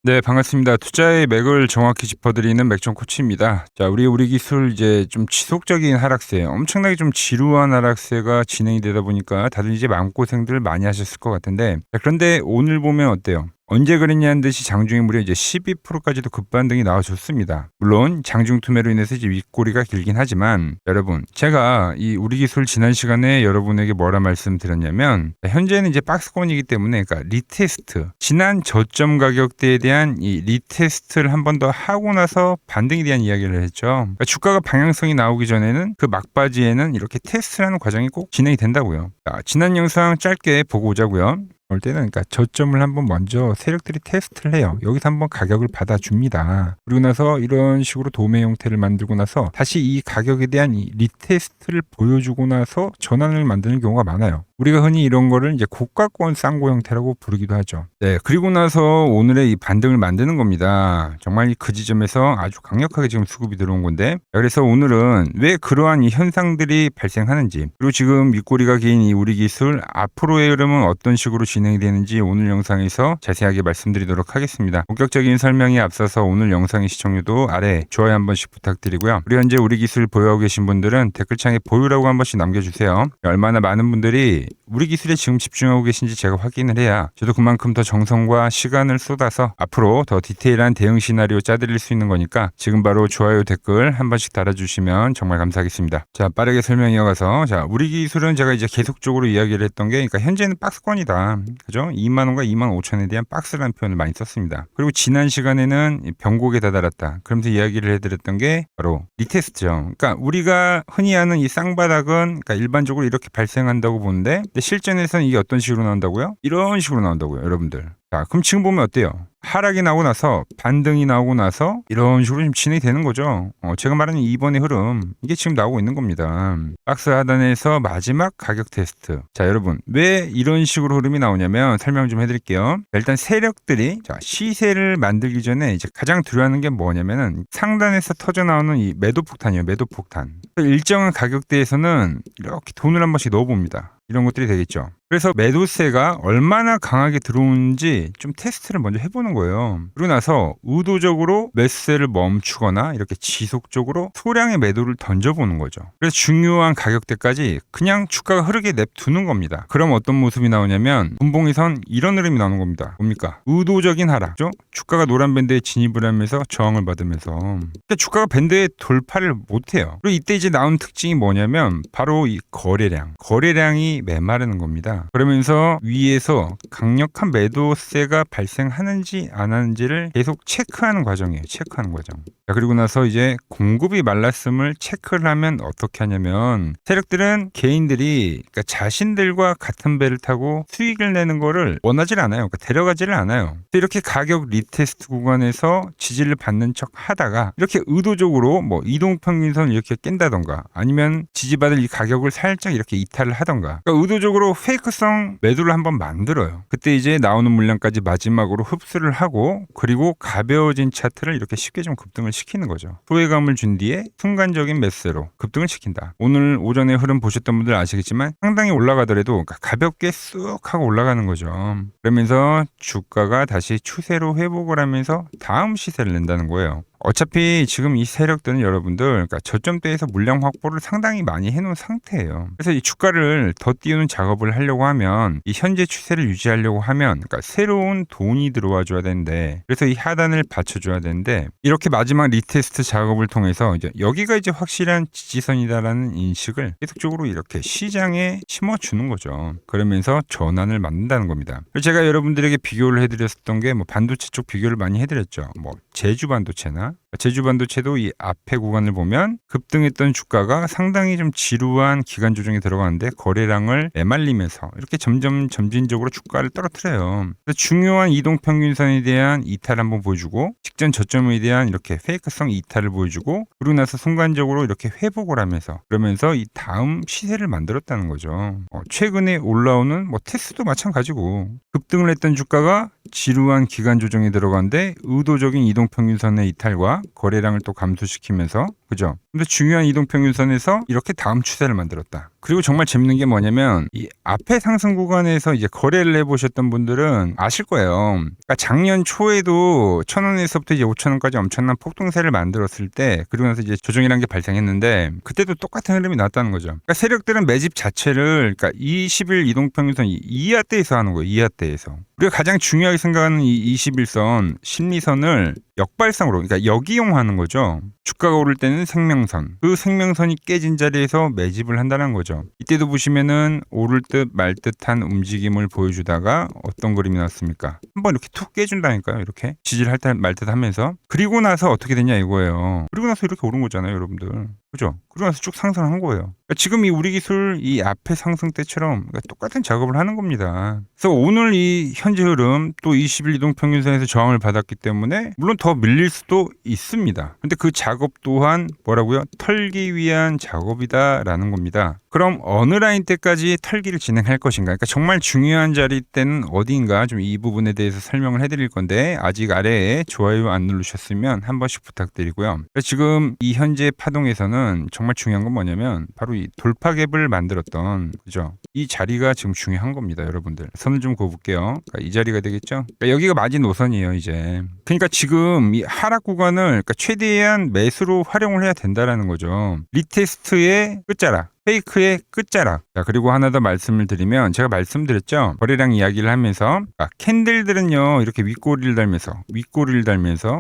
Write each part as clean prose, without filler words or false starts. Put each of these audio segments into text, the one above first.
네, 반갑습니다. 투자의 맥을 정확히 짚어드리는 맥정 코치입니다. 자, 우리 기술 이제 좀 지속적인 하락세, 엄청나게 좀 지루한 하락세가 진행이 되다 보니까 다들 이제 마음고생들 많이 하셨을 것 같은데, 자, 그런데 오늘 보면 어때요? 언제 그랬냐는 듯이 장중에 무려 이제 12%까지도 급반등이 나와줬습니다. 물론 장중 투매로 인해서 이제 윗꼬리가 길긴 하지만 여러분, 제가 이 우리 기술 지난 시간에 여러분에게 뭐라 말씀드렸냐면 현재는 이제 박스권이기 때문에 그러니까 리테스트, 지난 저점 가격대에 대한 이 리테스트를 한 번 더 하고 나서 반등에 대한 이야기를 했죠. 그러니까 주가가 방향성이 나오기 전에는 그 막바지에는 이렇게 테스트라는 과정이 꼭 진행이 된다고요. 자, 지난 영상 짧게 보고 오자고요. 올 때는 그러니까 저점을 한번 먼저 세력들이 테스트를 해요. 여기서 한번 가격을 받아줍니다. 그리고 나서 이런 식으로 도매 형태를 만들고 나서 다시 이 가격에 대한 이 리테스트를 보여주고 나서 전환을 만드는 경우가 많아요. 우리가 흔히 이런 거를 이제 고가권 쌍고 형태라고 부르기도 하죠. 네, 그리고 나서 오늘의 이 반등을 만드는 겁니다. 정말 그 지점에서 아주 강력하게 지금 수급이 들어온 건데, 그래서 오늘은 왜 그러한 이 현상들이 발생하는지, 그리고 지금 윗꼬리가 긴 이 우리 기술 앞으로의 흐름은 어떤 식으로 진행이 되는지 오늘 영상에서 자세하게 말씀드리도록 하겠습니다. 본격적인 설명에 앞서서 오늘 영상의 시청률도 아래 좋아요 한 번씩 부탁드리고요. 우리 현재 우리 기술 보유하고 계신 분들은 댓글창에 보유라고 한 번씩 남겨주세요. 얼마나 많은 분들이 우리 기술에 지금 집중하고 계신지 제가 확인을 해야 저도 그만큼 더 정성과 시간을 쏟아서 앞으로 더 디테일한 대응 시나리오 짜드릴 수 있는 거니까 지금 바로 좋아요 댓글 한 번씩 달아주시면 정말 감사하겠습니다. 자, 빠르게 설명 이어가서, 자, 우리 기술은 제가 이제 계속적으로 이야기를 했던 게, 그러니까 현재는 박스권이다. 그죠? 2만원과 2만 5천에 대한 박스라는 표현을 많이 썼습니다. 그리고 지난 시간에는 변곡에 다다랐다. 그러면서 이야기를 해드렸던 게 바로 리테스트죠. 그러니까 우리가 흔히 하는 이 쌍바닥은 그러니까 일반적으로 이렇게 발생한다고 보는데, 근데 실전에서는 이게 어떤 식으로 나온다고요? 이런 식으로 나온다고요, 여러분들. 자, 그럼 지금 보면 어때요? 하락이 나오고 나서 반등이 나오고 나서 이런 식으로 지금 진행이 되는 거죠. 제가 말하는 이번의 흐름, 이게 지금 나오고 있는 겁니다. 박스 하단에서 마지막 가격 테스트. 자, 여러분, 왜 이런 식으로 흐름이 나오냐면 설명 좀 해드릴게요. 일단 세력들이 시세를 만들기 전에 이제 가장 두려워하는 게 뭐냐면은 상단에서 터져 나오는 이 매도 폭탄이에요. 매도 폭탄. 일정한 가격대에서는 이렇게 돈을 한 번씩 넣어봅니다. 이런 것들이 되겠죠. 그래서 매도세가 얼마나 강하게 들어오는지 좀 테스트를 먼저 해보는 거예요. 그러고 나서 의도적으로 매수세를 멈추거나 이렇게 지속적으로 소량의 매도를 던져보는 거죠. 그래서 중요한 가격대까지 그냥 주가가 흐르게 냅두는 겁니다. 그럼 어떤 모습이 나오냐면 분봉에선 이런 흐름이 나오는 겁니다. 뭡니까? 의도적인 하락죠. 주가가 노란 밴드에 진입을 하면서 저항을 받으면서, 그러니까 주가가 밴드에 돌파를 못해요. 그리고 이때 이제 나온 특징이 뭐냐면 바로 이 거래량이 메마르는 겁니다. 그러면서 위에서 강력한 매도세가 발생하는지 안 하는지를 계속 체크하는 과정이에요. 체크하는 과정. 자, 그리고 나서 이제 공급이 말랐음을 체크를 하면 어떻게 하냐면 세력들은 개인들이 그러니까 자신들과 같은 배를 타고 수익을 내는 거를 원하지 않아요. 그러니까 데려가지를 않아요. 이렇게 가격 리테스트 구간에서 지지를 받는 척 하다가 이렇게 의도적으로 뭐 이동평균선을 이렇게 깬다던가 아니면 지지받을 이 가격을 살짝 이렇게 이탈을 하던가, 그러니까 의도적으로 페이크성 매도를 한번 만들어요. 그때 이제 나오는 물량까지 마지막으로 흡수를 하고, 그리고 가벼워진 차트를 이렇게 쉽게 좀 급등을 시키는 거죠. 소외감을 준 뒤에 순간적인 매수세로 급등을 시킨다. 오늘 오전에 흐름 보셨던 분들 아시겠지만 상당히 올라가더라도 가볍게 쑥 하고 올라가는 거죠. 그러면서 주가가 다시 추세로 회복을 하면서 다음 시세를 낸다는 거예요. 어차피 지금 이 세력들은 여러분들 그러니까 저점대에서 물량 확보를 상당히 많이 해놓은 상태예요. 그래서 이 주가를 더 띄우는 작업을 하려고 하면, 이 현재 추세를 유지하려고 하면 그러니까 새로운 돈이 들어와 줘야 되는데, 그래서 이 하단을 받쳐줘야 되는데, 이렇게 마지막 리테스트 작업을 통해서 이제 여기가 이제 확실한 지지선이다라는 인식을 계속적으로 이렇게 시장에 심어주는 거죠. 그러면서 전환을 만든다는 겁니다. 그래서 제가 여러분들에게 비교를 해드렸던 게 뭐 반도체 쪽 비교를 많이 해드렸죠. 뭐 제주 반도체나 제주 반도체도 이 앞에 구간을 보면 급등했던 주가가 상당히 좀 지루한 기간 조정에 들어가는데 거래량을 메말리면서 이렇게 점진적으로 주가를 떨어뜨려요. 그래서 중요한 이동평균선에 대한 이탈 한번 보여주고, 직전 저점에 대한 이렇게 페이크성 이탈을 보여주고, 그러고 나서 순간적으로 이렇게 회복을 하면서, 그러면서 이 다음 시세를 만들었다는 거죠. 최근에 올라오는 뭐 테스도 마찬가지고, 급등을 했던 주가가 지루한 기간 조정에 들어가는데 의도적인 이동평균선의 이탈과 거래량을 또 감소시키면서, 그죠? 근데 중요한 이동평균선에서 이렇게 다음 추세를 만들었다. 그리고 정말 재밌는 게 뭐냐면 이 앞에 상승 구간에서 이제 거래를 해보셨던 분들은 아실 거예요. 그러니까 작년 초에도 1,000원에서부터 이제 5,000원까지 엄청난 폭등세를 만들었을 때 그리고 나서 이제 조정이라는 게 발생했는데 그때도 똑같은 흐름이 나왔다는 거죠. 그러니까 세력들은 매집 자체를 그러니까 20일 이동평균선 이하대에서 하는 거예요. 이하대에서. 우리가 가장 중요하게 생각하는 이 21선 심리선을 역발상으로 그러니까 역이용하는 거죠. 주가가 오를 때는 생명선, 그 생명선이 깨진 자리에서 매집을 한다는 거죠. 이때도 보시면은 오를 듯 말 듯한 움직임을 보여주다가 어떤 그림이 나왔습니까? 한번 이렇게 툭 깨준다니까요. 이렇게 지지를 할 듯 말 듯 하면서 그리고 나서 어떻게 됐냐 이거예요. 그리고 나서 이렇게 오른 거잖아요, 여러분들. 그죠? 그러고 나서 쭉 상승한 거예요. 그러니까 지금 이 우리 기술 이 앞에 상승 때처럼 그러니까 똑같은 작업을 하는 겁니다. 그래서 오늘 이 현재 흐름 또 20일 이동평균선에서 저항을 받았기 때문에 물론 더 밀릴 수도 있습니다. 근데 그 작업 또한 뭐라고요? 털기 위한 작업이다라는 겁니다. 그럼 어느 라인 때까지 털기를 진행할 것인가? 그러니까 정말 중요한 자리 때는 어디인가 좀 이 부분에 대해서 설명을 해드릴 건데 아직 아래에 좋아요 안 누르셨으면 한 번씩 부탁드리고요. 지금 이 현재 파동에서는 정말 중요한 건 뭐냐면 바로 이 돌파 갭을 만들었던 그죠? 이 자리가 지금 중요한 겁니다, 여러분들. 선을 좀 그어볼게요. 그러니까 이 자리가 되겠죠? 그러니까 여기가 마지노선이에요, 이제. 그러니까 지금 이 하락 구간을 그러니까 최대한 매수로 활용을 해야 된다라는 거죠. 리테스트의 끝자락. 페이크의 끝자락. 자, 그리고 하나 더 말씀을 드리면 제가 말씀드렸죠. 거래량 이야기를 하면서 캔들들은요 이렇게 윗꼬리를 달면서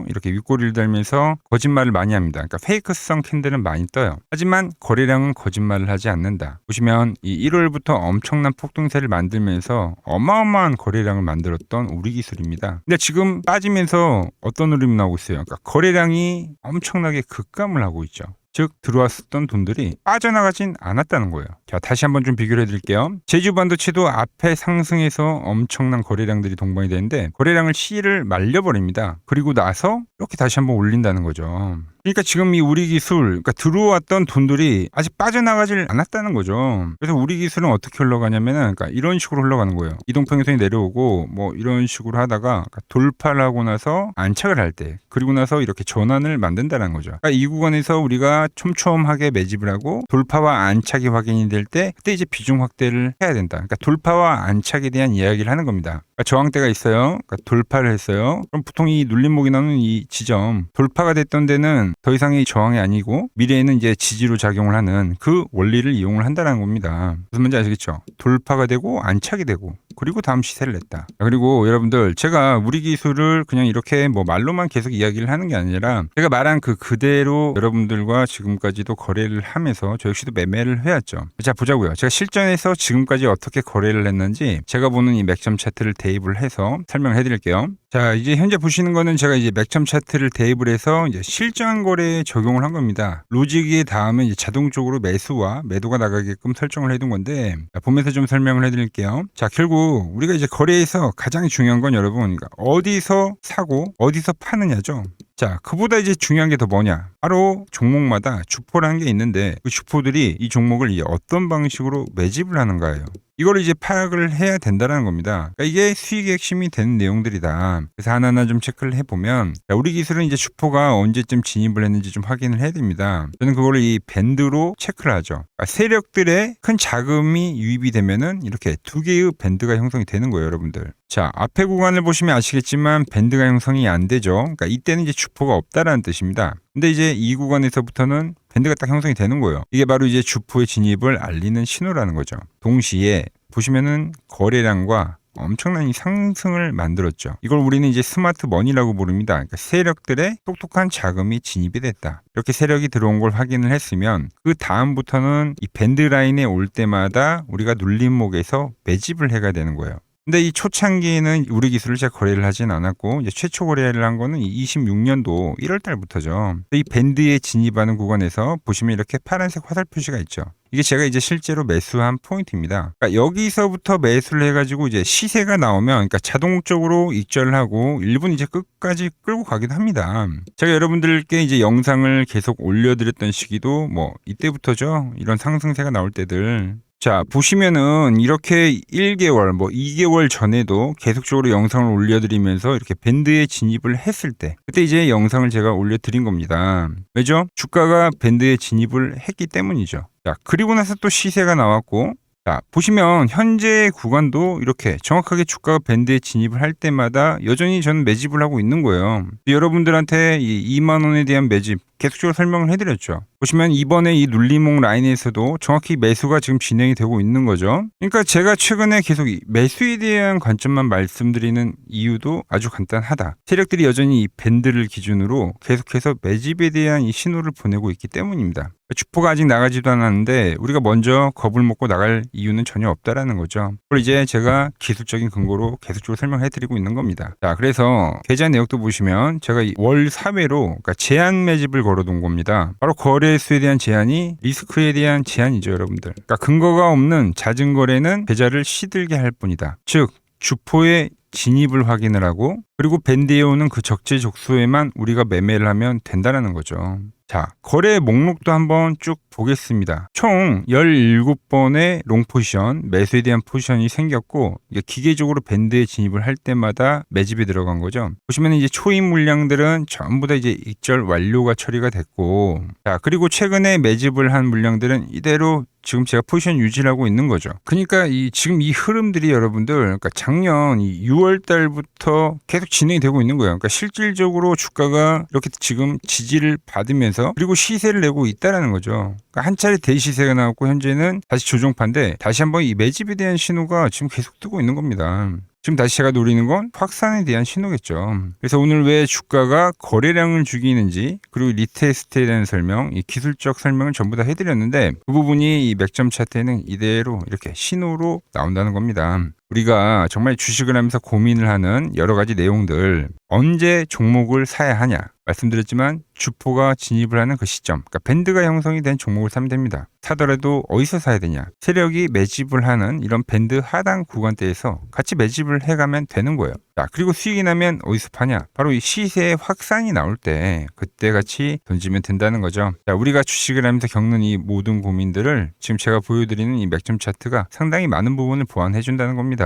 이렇게 윗꼬리를 달면서 거짓말을 많이 합니다. 그러니까 페이크성 캔들은 많이 떠요. 하지만 거래량은 거짓말을 하지 않는다. 보시면 이 1월부터 엄청난 폭등세를 만들면서 어마어마한 거래량을 만들었던 우리 기술입니다. 근데 지금 빠지면서 어떤 흐름이 나오고 있어요. 그러니까 거래량이 엄청나게 급감을 하고 있죠. 즉 들어왔었던 돈들이 빠져나가진 않았다는 거예요. 자, 다시 한번 좀 비교를 해드릴게요. 제주반도체도 앞에 상승해서 엄청난 거래량들이 동반이 되는데 거래량을 시를 말려버립니다. 그리고 나서 이렇게 다시 한번 올린다는 거죠. 그러니까 지금 이 우리 기술, 그러니까 들어왔던 돈들이 아직 빠져나가질 않았다는 거죠. 그래서 우리 기술은 어떻게 흘러가냐면은, 그러니까 이런 식으로 흘러가는 거예요. 이동평균선이 내려오고, 뭐 이런 식으로 하다가 그러니까 돌파를 하고 나서 안착을 할 때, 그리고 나서 이렇게 전환을 만든다는 거죠. 그러니까 이 구간에서 우리가 촘촘하게 매집을 하고 돌파와 안착이 확인이 될 때, 그때 이제 비중 확대를 해야 된다. 그러니까 돌파와 안착에 대한 이야기를 하는 겁니다. 그러니까 저항대가 있어요. 그러니까 돌파를 했어요. 그럼 보통 이 눌림목이 나오는 이 지점, 돌파가 됐던 데는 더 이상의 저항이 아니고 미래에는 이제 지지로 작용을 하는 그 원리를 이용을 한다는 겁니다. 무슨 말인지 아시겠죠? 돌파가 되고 안착이 되고 그리고 다음 시세를 냈다. 그리고 여러분들 제가 우리 기술을 그냥 이렇게 뭐 말로만 계속 이야기를 하는 게 아니라 제가 말한 그 그대로 여러분들과 지금까지도 거래를 하면서 저 역시도 매매를 해왔죠. 자, 보자고요. 제가 실전에서 지금까지 어떻게 거래를 했는지 제가 보는 이 맥점 차트를 대입을 해서 설명을 해드릴게요. 자, 이제 현재 보시는 거는 제가 이제 맥점 차트를 대입을 해서 이제 실전 거래에 적용을 한 겁니다. 로직에 닿으면 이제 자동적으로 매수와 매도가 나가게끔 설정을 해둔 건데 보면서 좀 설명을 해드릴게요. 자, 결국 우리가 이제 거래에서 가장 중요한 건 여러분 그러니까 어디서 사고 어디서 파느냐죠. 자, 그보다 이제 중요한 게 더 뭐냐? 바로 종목마다 주포라는 게 있는데 그 주포들이 이 종목을 이제 어떤 방식으로 매집을 하는가예요. 이걸 이제 파악을 해야 된다는 겁니다. 그러니까 이게 수익의 핵심이 되는 내용들이다. 그래서 하나하나 좀 체크를 해보면 우리 기술은 이제 주포가 언제쯤 진입을 했는지 좀 확인을 해야 됩니다. 저는 그걸 이 밴드로 체크를 하죠. 그러니까 세력들의 큰 자금이 유입이 되면은 이렇게 두 개의 밴드가 형성이 되는 거예요, 여러분들. 자, 앞에 구간을 보시면 아시겠지만 밴드가 형성이 안 되죠. 그러니까 이때는 이제 주포가 없다라는 뜻입니다. 근데 이제 이 구간에서부터는 밴드가 딱 형성이 되는 거예요. 이게 바로 이제 주포의 진입을 알리는 신호라는 거죠. 동시에 보시면은 거래량과 엄청난 이 상승을 만들었죠. 이걸 우리는 이제 스마트 머니라고 부릅니다. 그러니까 세력들의 똑똑한 자금이 진입이 됐다. 이렇게 세력이 들어온 걸 확인을 했으면 그 다음부터는 이 밴드 라인에 올 때마다 우리가 눌림목에서 매집을 해가야 되는 거예요. 근데 이 초창기에는 우리 기술을 제가 거래를 하진 않았고 이제 최초 거래를 한 거는 26년도 1월 달부터죠. 이 밴드에 진입하는 구간에서 보시면 이렇게 파란색 화살 표시가 있죠. 이게 제가 이제 실제로 매수한 포인트입니다. 그러니까 여기서부터 매수를 해가지고 이제 시세가 나오면 그러니까 자동적으로 익절을 하고 일부는 이제 끝까지 끌고 가기도 합니다. 제가 여러분들께 이제 영상을 계속 올려드렸던 시기도 뭐 이때부터죠. 이런 상승세가 나올 때들 자, 보시면은 이렇게 1개월, 뭐 2개월 전에도 계속적으로 영상을 올려드리면서 이렇게 밴드에 진입을 했을 때, 그때 이제 영상을 제가 올려드린 겁니다. 왜죠? 주가가 밴드에 진입을 했기 때문이죠. 자, 그리고 나서 또 시세가 나왔고, 자, 보시면 현재 구간도 이렇게 정확하게 주가가 밴드에 진입을 할 때마다 여전히 저는 매집을 하고 있는 거예요. 여러분들한테 이 2만 원에 대한 매집 계속적으로 설명을 해드렸죠. 보시면 이번에 이 눌림목 라인에서도 정확히 매수가 지금 진행이 되고 있는 거죠. 그러니까 제가 최근에 계속 이 매수에 대한 관점만 말씀드리는 이유도 아주 간단하다. 세력들이 여전히 이 밴드를 기준으로 계속해서 매집에 대한 이 신호를 보내고 있기 때문입니다. 주포가 아직 나가지도 않았는데 우리가 먼저 겁을 먹고 나갈 이유는 전혀 없다라는 거죠. 그걸 이제 제가 기술적인 근거로 계속적으로 설명해드리고 있는 겁니다. 자, 그래서 계좌 내역도 보시면 제가 월 4회로 그러니까 제한 매집을 걸어둔 겁니다. 바로 거래수에 대한 제한이 리스크에 대한 제한이죠, 여러분들. 그러니까 근거가 없는 잦은 거래는 계좌를 시들게 할 뿐이다. 즉 주포의 진입을 확인을 하고 그리고 밴드에 오는 그 적재적소에만 우리가 매매를 하면 된다는 거죠. 자, 거래 목록도 한번 쭉 보겠습니다. 총 17번의 롱 포지션, 매수에 대한 포지션이 생겼고 이게 기계적으로 밴드에 진입을 할 때마다 매집이 들어간 거죠. 보시면 이제 초입 물량들은 전부 다 이제 익절 완료가 처리가 됐고, 자, 그리고 최근에 매집을 한 물량들은 이대로 지금 제가 포지션 유지를 하고 있는 거죠. 그러니까 지금 이 흐름들이 여러분들, 그러니까 작년 6월 달부터 계속 진행이 되고 있는 거예요. 그러니까 실질적으로 주가가 이렇게 지금 지지를 받으면서 그리고 시세를 내고 있다라는 거죠. 그러니까 한 차례 대시세가 나왔고 현재는 다시 조정판인데 다시 한번 이 매집에 대한 신호가 지금 계속 뜨고 있는 겁니다. 지금 다시 제가 노리는 건 확산에 대한 신호겠죠. 그래서 오늘 왜 주가가 거래량을 죽이는지 그리고 리테스트에 대한 설명, 이 기술적 설명을 전부 다 해드렸는데 그 부분이 이 맥점 차트에는 이대로 이렇게 신호로 나온다는 겁니다. 우리가 정말 주식을 하면서 고민을 하는 여러 가지 내용들, 언제 종목을 사야 하냐 말씀드렸지만 주포가 진입을 하는 그 시점, 그러니까 밴드가 형성이 된 종목을 사면 됩니다. 사더라도 어디서 사야 되냐, 세력이 매집을 하는 이런 밴드 하단 구간대에서 같이 매집을 해가면 되는 거예요. 자, 그리고 수익이 나면 어디서 파냐, 바로 이 시세의 확산이 나올 때 그때 같이 던지면 된다는 거죠. 자, 우리가 주식을 하면서 겪는 이 모든 고민들을 지금 제가 보여드리는 이 맥점 차트가 상당히 많은 부분을 보완해 준다는 겁니다.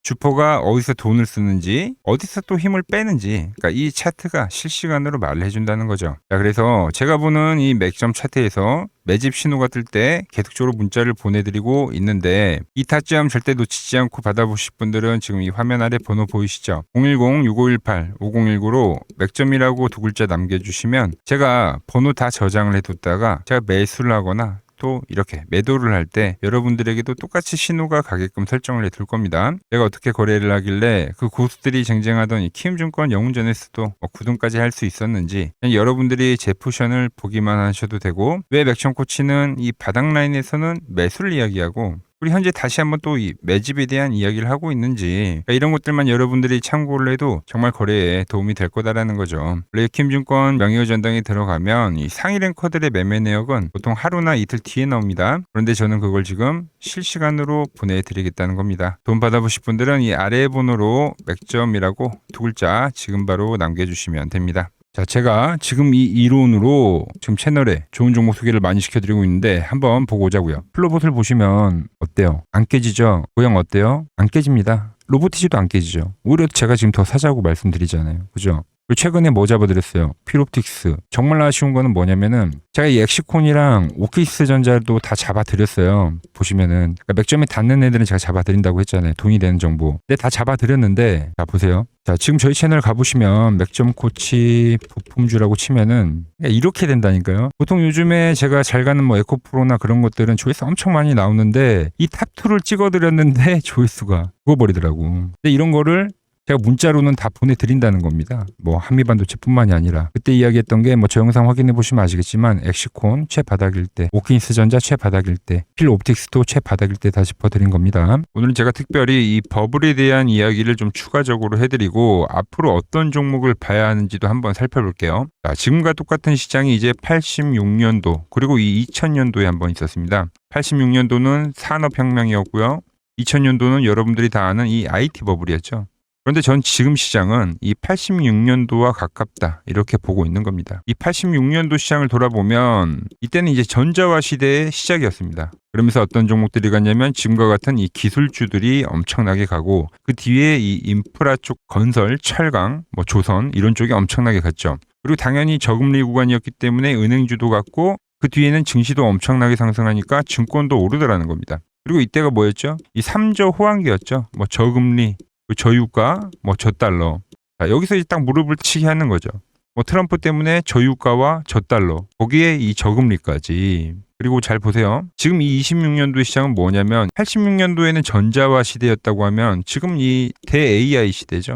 주포가 어디서 돈을 쓰는지, 어디서 또 힘을 빼는지, 그러니까 이 차트가 실시간으로 말을 해준다는 거죠. 자, 그래서 제가 보는 이 맥점 차트에서 매집 신호가 뜰 때 계속적으로 문자를 보내드리고 있는데 이 타점 절대 놓치지 않고 받아보실 분들은 지금 이 화면 아래 번호 보이시죠? 010-6518-5019로 맥점이라고 두 글자 남겨주시면 제가 번호 다 저장을 해뒀다가 제가 매수를 하거나 또 이렇게 매도를 할 때 여러분들에게도 똑같이 신호가 가게끔 설정을 해둘 겁니다. 제가 어떻게 거래를 하길래 그 고수들이 쟁쟁하던 이 키움증권 영웅전에서도 9등까지 할 수 있었는지 여러분들이 제 포션을 보기만 하셔도 되고, 왜 맥점 코치는 이 바닥 라인에서는 매수를 이야기하고 우리 현재 다시 한번 또 이 매집에 대한 이야기를 하고 있는지, 그러니까 이런 것들만 여러분들이 참고를 해도 정말 거래에 도움이 될 거다라는 거죠. 원래 키움증권 명예의 전당에 들어가면 이 상위 랭커들의 매매 내역은 보통 하루나 이틀 뒤에 나옵니다. 그런데 저는 그걸 지금 실시간으로 보내드리겠다는 겁니다. 돈 받아보실 분들은 이 아래 번호로 맥점이라고 두 글자 지금 바로 남겨주시면 됩니다. 자, 제가 지금 이 이론으로 지금 채널에 좋은 종목 소개를 많이 시켜드리고 있는데 한번 보고 오자고요. 플로봇을 보시면 어때요? 안 깨지죠? 모양 어때요? 안 깨집니다. 로보티지도 안 깨지죠. 오히려 제가 지금 더 사자고 말씀드리잖아요. 그죠? 최근에 뭐 잡아드렸어요? 필옵틱스. 정말 아쉬운 거는 뭐냐면은 제가 이 엑시콘이랑 오키스 전자도 다 잡아드렸어요. 보시면은 그러니까 맥점에 닿는 애들은 제가 잡아드린다고 했잖아요. 돈이 되는 정보. 근데 다 잡아드렸는데 자 보세요. 자, 지금 저희 채널 가보시면 맥점 코치 부품주라고 치면은 이렇게 된다니까요. 보통 요즘에 제가 잘 가는 뭐 에코프로나 그런 것들은 조회수 엄청 많이 나오는데 이 탑2를 찍어드렸는데 조회수가 죽어버리더라고. 근데 이런 거를 제가 문자로는 다 보내드린다는 겁니다. 뭐 한미반도체뿐만이 아니라 그때 이야기했던 게 뭐 저 영상 확인해 보시면 아시겠지만 엑시콘 최바닥일 때, 오킨스 전자 최바닥일 때, 필옵틱스도 최바닥일 때 다 짚어드린 겁니다. 오늘은 제가 특별히 이 버블에 대한 이야기를 좀 추가적으로 해드리고 앞으로 어떤 종목을 봐야 하는지도 한번 살펴볼게요. 자, 지금과 똑같은 시장이 이제 86년도 그리고 이 2000년도에 한번 있었습니다. 86년도는 산업혁명이었고요. 2000년도는 여러분들이 다 아는 이 IT 버블이었죠. 그런데 전 지금 시장은 이 86년도와 가깝다 이렇게 보고 있는 겁니다. 이 86년도 시장을 돌아보면 이때는 이제 전자화 시대의 시작이었습니다. 그러면서 어떤 종목들이 갔냐면 지금과 같은 이 기술주들이 엄청나게 가고 그 뒤에 이 인프라 쪽 건설, 철강, 뭐 조선 이런 쪽이 엄청나게 갔죠. 그리고 당연히 저금리 구간이었기 때문에 은행주도 갔고 그 뒤에는 증시도 엄청나게 상승하니까 증권도 오르더라는 겁니다. 그리고 이때가 뭐였죠? 이 3저 호황기였죠. 뭐 저금리, 저유가, 뭐 저달러. 자, 여기서 이제 딱 무릎을 치게 하는 거죠. 뭐 트럼프 때문에 저유가와 저달러, 거기에 이 저금리까지. 그리고 잘 보세요. 지금 이 26년도 시장은 뭐냐면 86년도에는 전자화 시대였다고 하면 지금 이 대 AI 시대죠.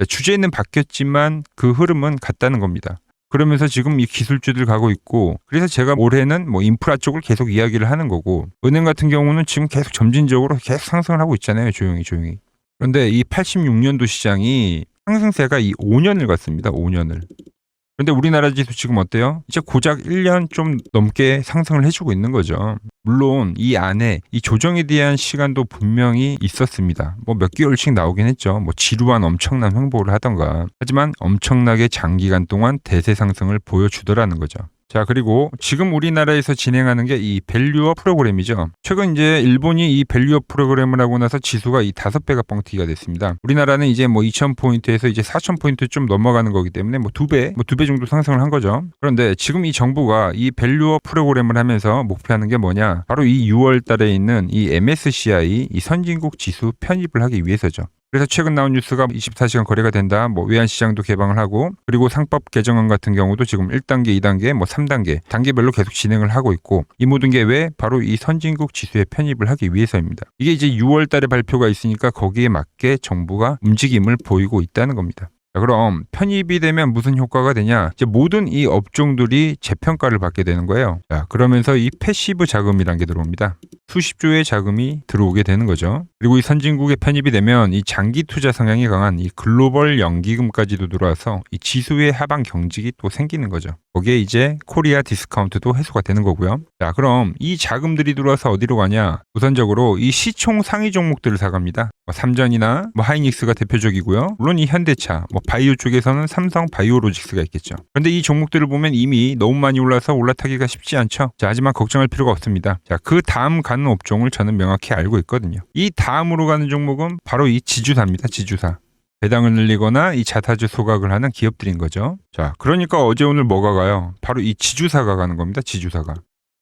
주제는 바뀌었지만 그 흐름은 같다는 겁니다. 그러면서 지금 이 기술주들 가고 있고, 그래서 제가 올해는 뭐 인프라 쪽을 계속 이야기를 하는 거고, 은행 같은 경우는 지금 계속 점진적으로 계속 상승을 하고 있잖아요. 조용히. 그런데 이 86년도 시장이 상승세가 이 5년을 갔습니다. 5년을. 그런데 우리나라 지수 지금 어때요? 이제 고작 1년 좀 넘게 상승을 해주고 있는 거죠. 물론 이 안에 이 조정에 대한 시간도 분명히 있었습니다. 뭐 몇 개월씩 나오긴 했죠. 뭐 지루한 엄청난 횡보를 하던가. 하지만 엄청나게 장기간 동안 대세 상승을 보여주더라는 거죠. 자, 그리고 지금 우리나라에서 진행하는 게 이 밸류업 프로그램이죠. 최근 이제 일본이 이 밸류업 프로그램을 하고 나서 지수가 이 5배가 뻥튀기가 됐습니다. 우리나라는 이제 뭐 2,000포인트에서 이제 4,000포인트 좀 넘어가는 거기 때문에 뭐 2배 정도 상승을 한 거죠. 그런데 지금 이 정부가 이 밸류업 프로그램을 하면서 목표하는 게 뭐냐? 바로 이 6월 달에 있는 이 MSCI 이 선진국 지수 편입을 하기 위해서죠. 그래서 최근 나온 뉴스가 24시간 거래가 된다. 뭐 외환시장도 개방을 하고, 그리고 상법 개정안 같은 경우도 지금 1단계, 2단계, 뭐 3단계, 단계별로 계속 진행을 하고 있고, 이 모든 게 왜? 바로 이 선진국 지수에 편입을 하기 위해서입니다. 이게 이제 6월 달에 발표가 있으니까 거기에 맞게 정부가 움직임을 보이고 있다는 겁니다. 자, 그럼 편입이 되면 무슨 효과가 되냐? 이제 모든 이 업종들이 재평가를 받게 되는 거예요. 자, 그러면서 이 패시브 자금이란 게 들어옵니다. 수십조의 자금이 들어오게 되는 거죠. 그리고 이 선진국에 편입이 되면 이 장기 투자 성향이 강한 이 글로벌 연기금까지도 들어와서 이 지수의 하방 경직이 또 생기는 거죠. 거기에 이제 코리아 디스카운트도 해소가 되는 거고요. 자, 그럼 이 자금들이 들어와서 어디로 가냐? 우선적으로 이 시총 상위 종목들을 사갑니다. 뭐 삼전이나 뭐 하이닉스가 대표적이고요. 물론 이 현대차, 뭐 바이오 쪽에서는 삼성 바이오로직스가 있겠죠. 그런데 이 종목들을 보면 이미 너무 많이 올라서 올라타기가 쉽지 않죠. 자, 하지만 걱정할 필요가 없습니다. 자, 그 다음 가는 업종을 저는 명확히 알고 있거든요. 이 다음으로 가는 종목은 바로 이 지주사입니다. 지주사. 배당을 늘리거나 이 자사주 소각을 하는 기업들인 거죠. 자, 그러니까 어제 오늘 뭐가 가요? 바로 이 지주사가 가는 겁니다. 지주사가.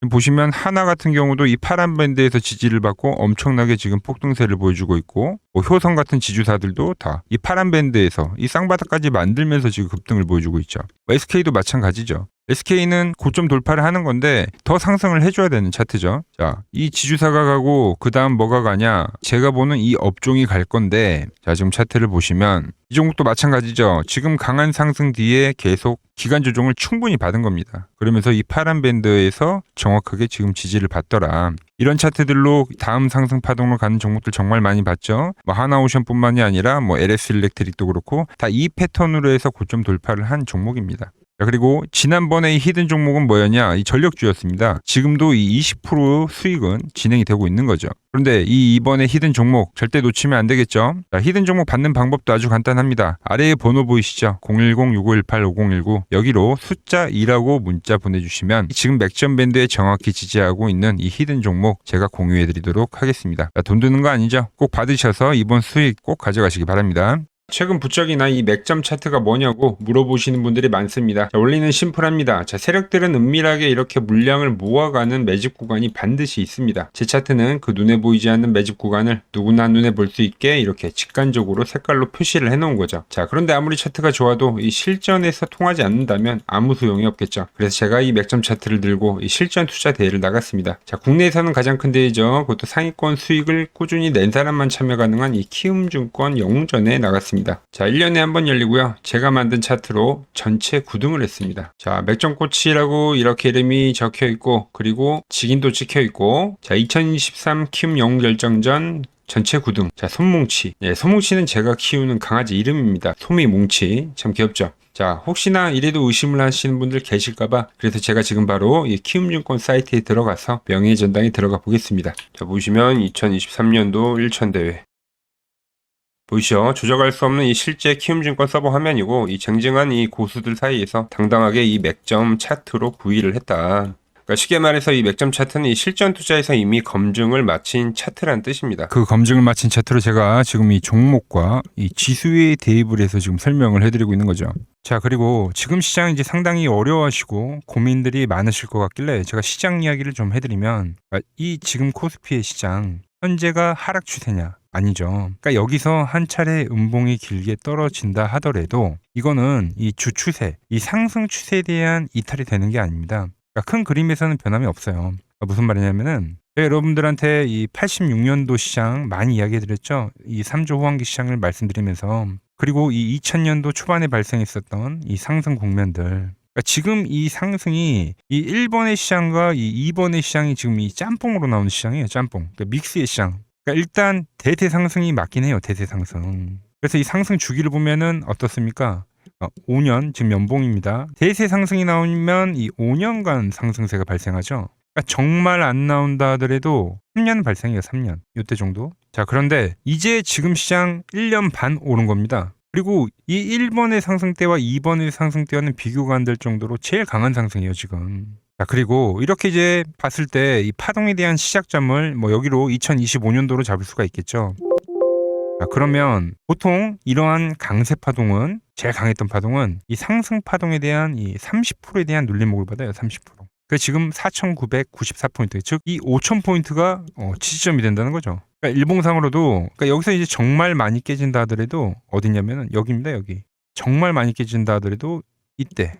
보시면 하나 같은 경우도 이 파란 밴드에서 지지를 받고 엄청나게 지금 폭등세를 보여주고 있고, 뭐 효성 같은 지주사들도 다 이 파란 밴드에서 이 쌍바닥까지 만들면서 지금 급등을 보여주고 있죠. SK도 마찬가지죠. SK는 고점 돌파를 하는 건데 더 상승을 해줘야 되는 차트죠. 자, 이 지주사가 가고 그 다음 뭐가 가냐? 제가 보는 이 업종이 갈 건데, 자, 지금 차트를 보시면 이 종목도 마찬가지죠. 지금 강한 상승 뒤에 계속 기간 조정을 충분히 받은 겁니다. 그러면서 이 파란 밴드에서 정확하게 지금 지지를 받더라. 이런 차트들로 다음 상승 파동으로 가는 종목들 정말 많이 봤죠. 뭐 하나오션뿐만이 아니라 뭐 LS 일렉트릭도 그렇고 다 이 패턴으로 해서 고점 돌파를 한 종목입니다. 자, 그리고 지난번에 이 히든 종목은 뭐였냐? 이 전력주였습니다. 지금도 이 20% 수익은 진행이 되고 있는 거죠. 그런데 이번에 히든 종목 절대 놓치면 안 되겠죠? 자, 히든 종목 받는 방법도 아주 간단합니다. 아래에 번호 보이시죠? 010-6518-5019 여기로 숫자 2라고 문자 보내주시면 지금 맥점 밴드에 정확히 지지하고 있는 이 히든 종목 제가 공유해드리도록 하겠습니다. 자, 돈 드는 거 아니죠? 꼭 받으셔서 이번 수익 꼭 가져가시기 바랍니다. 최근 부쩍이나 이 맥점 차트가 뭐냐고 물어보시는 분들이 많습니다. 자, 원리는 심플합니다. 자, 세력들은 은밀하게 이렇게 물량을 모아가는 매집 구간이 반드시 있습니다. 제 차트는 그 눈에 보이지 않는 매집 구간을 누구나 눈에 볼 수 있게 이렇게 직관적으로 색깔로 표시를 해놓은 거죠. 자, 그런데 아무리 차트가 좋아도 이 실전에서 통하지 않는다면 아무 소용이 없겠죠. 그래서 제가 이 맥점 차트를 들고 이 실전 투자 대회를 나갔습니다. 자, 국내에서는 가장 큰 대회죠. 그것도 상위권 수익을 꾸준히 낸 사람만 참여 가능한 이 키움증권 영웅전에 나갔습니다. 자, 1년에 한 번 열리고요. 제가 만든 차트로 전체 9등을 했습니다. 자, 맥점코치라고 이렇게 이름이 적혀 있고, 그리고 직인도 찍혀 있고, 자, 2023 키움 영웅 결정전 전체 9등. 자, 솜뭉치. 네, 솜뭉치는 제가 키우는 강아지 이름입니다. 솜이뭉치. 참 귀엽죠? 자, 혹시나 이래도 의심을 하시는 분들 계실까봐 그래서 제가 지금 바로 이 키움증권 사이트에 들어가서 명예의 전당에 들어가 보겠습니다. 자, 보시면 2023년도 1천 대회. 보이시죠? 조작할 수 없는 이 실제 키움증권 서버 화면이고 이 쟁쟁한 이 고수들 사이에서 당당하게 이 맥점 차트로 구위를 했다. 그러니까 쉽게 말해서 이 맥점 차트는 이 실전 투자에서 이미 검증을 마친 차트란 뜻입니다. 그 검증을 마친 차트로 제가 지금 이 종목과 이 지수에 대입을 해서 지금 설명을 해드리고 있는 거죠. 자, 그리고 지금 시장 이제 상당히 어려워하시고 고민들이 많으실 것 같길래 제가 시장 이야기를 좀 해드리면, 이 지금 코스피의 시장 현재가 하락 추세냐? 아니죠. 그러니까 여기서 한 차례 음봉이 길게 떨어진다 하더라도 이거는 이 주 추세, 이 상승 추세에 대한 이탈이 되는 게 아닙니다. 그러니까 큰 그림에서는 변함이 없어요. 그러니까 무슨 말이냐면은 제가 여러분들한테 이 86년도 시장 많이 이야기해드렸죠. 이 3조 호황기 시장을 말씀드리면서, 그리고 이 2000년도 초반에 발생했었던 이 상승 국면들. 그러니까 지금 이 상승이 이 1번의 시장과 이 2번의 시장이 지금 이 짬뽕으로 나오는 시장이에요. 짬뽕. 그러니까 믹스의 시장. 그러니까 일단 대세 상승이 맞긴 해요. 대세 상승. 그래서 이 상승 주기를 보면은 어떻습니까? 5년, 지금 연봉입니다. 대세 상승이 나오면 이 5년간 상승세가 발생하죠. 그러니까 정말 안 나온다 하더라도 3년 발생해요. 3년. 이때 정도. 자, 그런데 이제 지금 시장 1년 반 오른 겁니다. 그리고 이 1번의 상승 때와 2번의 상승 때와는 비교가 안 될 정도로 제일 강한 상승이에요, 지금. 자, 그리고 이렇게 이제 봤을 때 이 파동에 대한 시작점을 뭐 여기로 2025년도로 잡을 수가 있겠죠. 자, 그러면 보통 이러한 강세 파동은, 제일 강했던 파동은 이 상승 파동에 대한 이 30%에 대한 눌림목을 받아요. 30%. 그 지금 4,994포인트, 즉 이 5,000포인트가 지지점이 된다는 거죠. 그러니까 일봉상으로도, 그러니까 여기서 이제 정말 많이 깨진다 하더라도 어디냐면은 여기입니다. 여기. 정말 많이 깨진다 하더라도 이때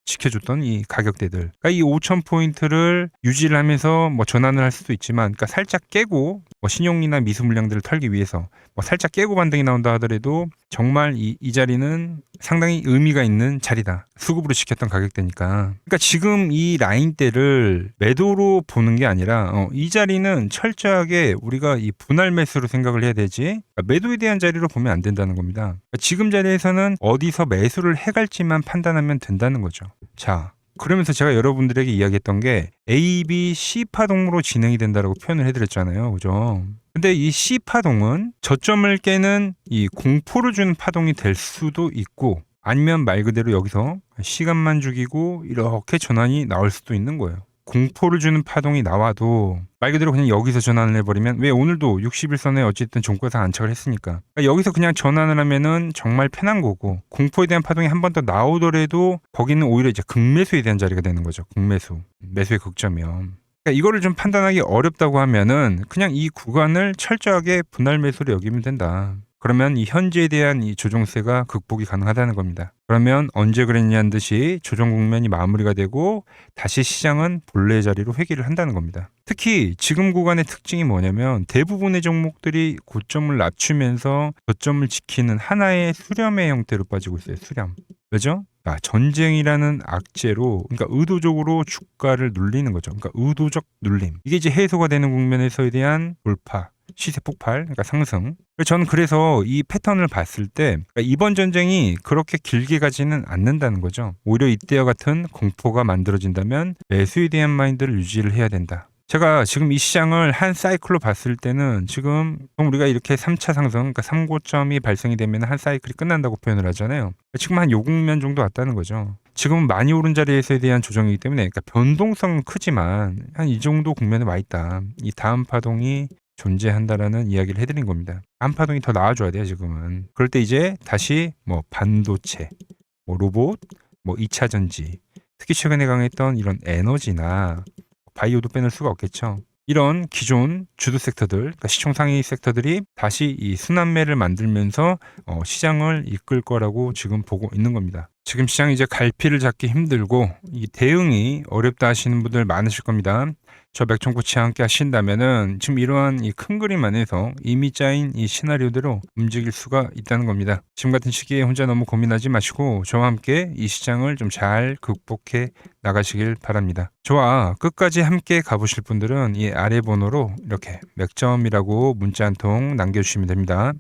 지켜줬던 이 가격대들. 그러니까 이 5,000포인트를 유지를 하면서 뭐 전환을 할 수도 있지만, 그러니까 살짝 깨고 뭐 신용이나 미수 물량들을 털기 위해서 뭐 살짝 깨고 반등이 나온다 하더라도 정말 이 자리는 상당히 의미가 있는 자리다. 수급으로 지켰던 가격대니까. 그러니까 지금 이 라인대를 매도로 보는 게 아니라 이 자리는 철저하게 우리가 이 분할 매수로 생각을 해야 되지, 그러니까 매도에 대한 자리로 보면 안 된다는 겁니다. 그러니까 지금 자리에서는 어디서 매수를 해갈지만 판단하면 된다는 거죠. 자, 그러면서 제가 여러분들에게 이야기했던 게 A, B, C 파동으로 진행이 된다라고 표현을 해드렸잖아요. 그죠? 근데 이 C 파동은 저점을 깨는 이 공포를 주는 파동이 될 수도 있고, 아니면 말 그대로 여기서 시간만 죽이고 이렇게 전환이 나올 수도 있는 거예요. 공포를 주는 파동이 나와도 말 그대로 그냥 여기서 전환을 해버리면, 왜 오늘도 60일선에 어쨌든 종가상 안착을 했으니까, 그러니까 여기서 그냥 전환을 하면은 정말 편한 거고, 공포에 대한 파동이 한 번 더 나오더라도 거기는 오히려 이제 극매수에 대한 자리가 되는 거죠. 극매수, 매수의 극점이요. 그러니까 이거를 좀 판단하기 어렵다고 하면은 그냥 이 구간을 철저하게 분할 매수로 여기면 된다. 그러면 이 현재에 대한 이 조정세가 극복이 가능하다는 겁니다. 그러면 언제 그랬냐는 듯이 조정 국면이 마무리가 되고 다시 시장은 본래 자리로 회귀를 한다는 겁니다. 특히 지금 구간의 특징이 뭐냐면 대부분의 종목들이 고점을 낮추면서 저점을 지키는 하나의 수렴의 형태로 빠지고 있어요. 수렴. 왜죠? 전쟁이라는 악재로, 그러니까 의도적으로 주가를 눌리는 거죠. 그러니까 의도적 눌림. 이게 이제 해소가 되는 국면에서에 대한 돌파, 시세 폭발, 그러니까 상승. 저는 그래서 이 패턴을 봤을 때 그러니까 이번 전쟁이 그렇게 길게 가지는 않는다는 거죠. 오히려 이때와 같은 공포가 만들어진다면 매수에 대한 마인드를 유지를 해야 된다. 제가 지금 이 시장을 한 사이클로 봤을 때는 지금 우리가 이렇게 3차 상승, 그러니까 3고점이 발생이 되면 한 사이클이 끝난다고 표현을 하잖아요. 지금 한 요 국면 정도 왔다는 거죠. 지금은 많이 오른 자리에서에 대한 조정이기 때문에, 그러니까 변동성은 크지만 한 이 정도 국면에 와 있다. 이 다음 파동이 존재한다라는 이야기를 해드린 겁니다. 다음 파동이 더 나와줘야 돼요, 지금은. 그럴 때 이제 다시 뭐 반도체, 뭐 로봇, 뭐 2차 전지, 특히 최근에 강했던 이런 에너지나 바이오도 빼놓을 수가 없겠죠. 이런 기존 주도 섹터들, 그러니까 시총 상위 섹터들이 다시 이 순환매를 만들면서 시장을 이끌 거라고 지금 보고 있는 겁니다. 지금 시장이 이제 갈피를 잡기 힘들고 이 대응이 어렵다 하시는 분들 많으실 겁니다. 저 맥청코치와 함께 하신다면은 지금 이러한 이 큰 그림 안에서 이미 짜인 이 시나리오대로 움직일 수가 있다는 겁니다. 지금 같은 시기에 혼자 너무 고민하지 마시고 저와 함께 이 시장을 좀 잘 극복해 나가시길 바랍니다. 저와 끝까지 함께 가보실 분들은 이 아래 번호로 이렇게 맥점이라고 문자 한 통 남겨주시면 됩니다.